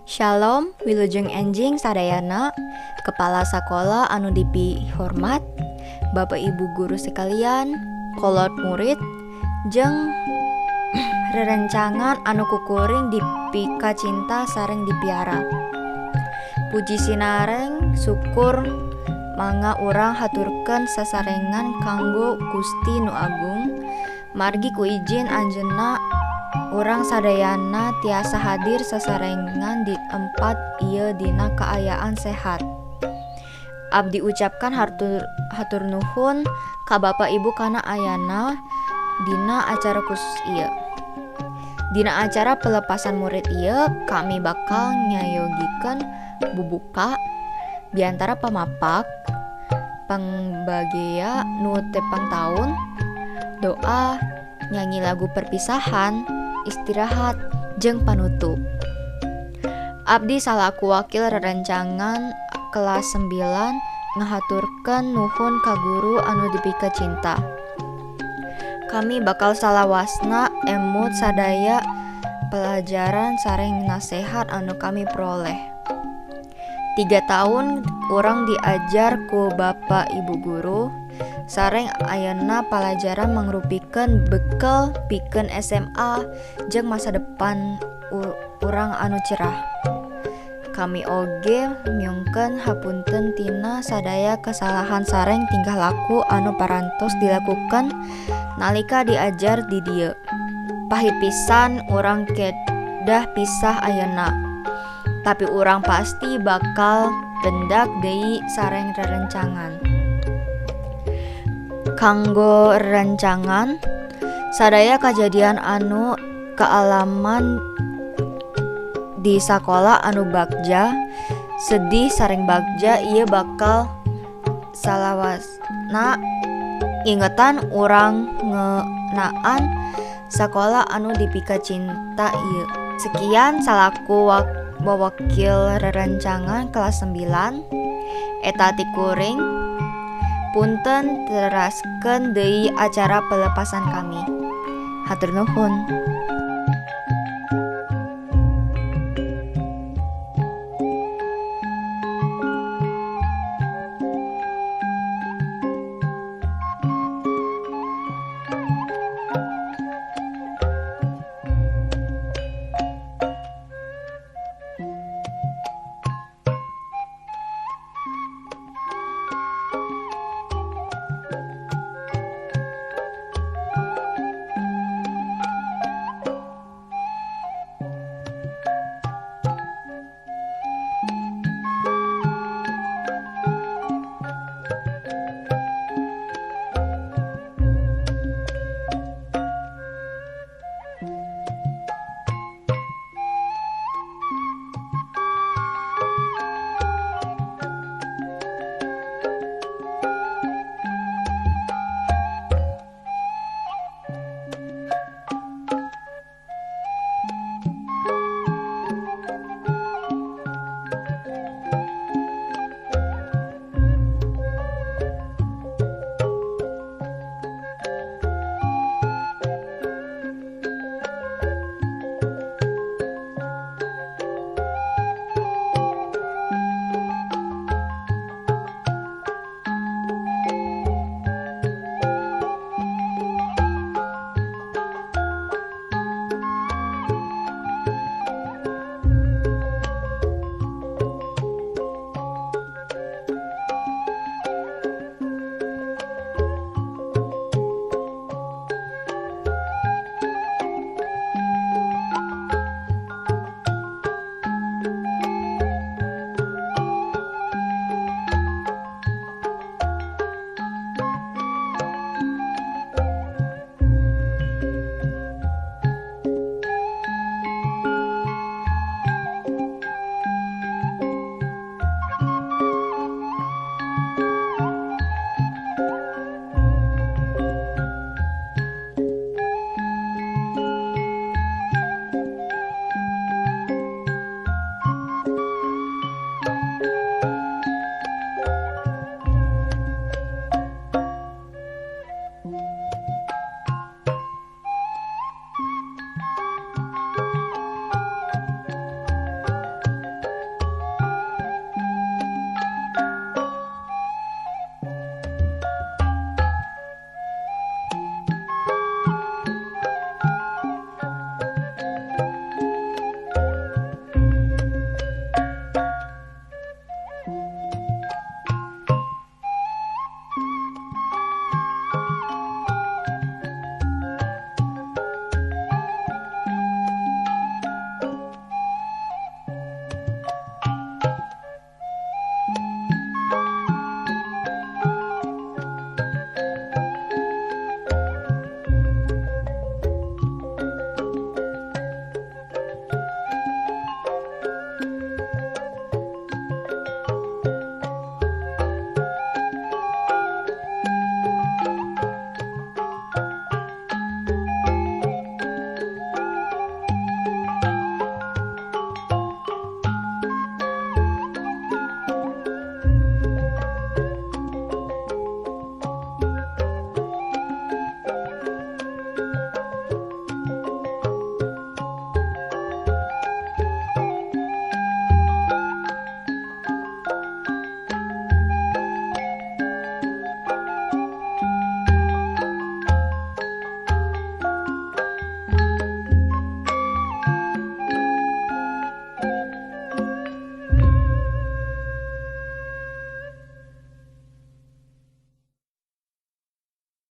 Shalom, wilujeng enjing sadayana, kepala sekolah anu dipihormat, Bapak Ibu guru sekalian, kolot murid, jeung rerencangan anu kukuring dipika cinta sareng dipiara. Puji sinareng syukur mangga urang haturkeun sasarengan kanggo Gusti Nu Agung, margi ku izin anjeunna urang sadayana tiasa hadir sasarengan di tempat ieu dina kaayaan sehat. Abdi ucapkan hatur nuhun ka Bapak Ibu kana ayana dina acara khusus ieu. Dina acara pelepasan murid ieu kami bakal nyayogikeun bubuka biantara pamapak, pangbagea nu tepang taun, doa, nyanyi lagu perpisahan, istirahat, jeung panutup. Abdi salaku wakil rerencangan kelas 9 ngahaturkeun nuhun ka guru anu dipika cinta. Kami bakal salawasna emut sadaya pelajaran sareng nasehat anu kami peroleh. 3 tahun urang diajar ku Bapak Ibu guru, sareng ayeuna pelajaran mangrupikeun bekel pikeun SMA jeung masa depan urang anu cerah. Kami oge nyungkeun hapunten tina sadaya kesalahan sareng tingkah laku anu parantos dilakukan nalika diajar di dieu. Pahit pisan urang kedah pisah ayeuna, tapi urang pasti bakal bendak deui sareng rerencangan. Kanggo rerencangan sadaya kajadian anu kaalaman di sakola anu bagja, sedih sareng bagja ieu bakal salawasna ingetan urang ngeunaan sakola anu dipika cinta ieu. Sekian salaku wakil rerencangan kelas 9 eta ti kuring. Punten teraskeun deui acara pelepasan kami. Hatur nuhun.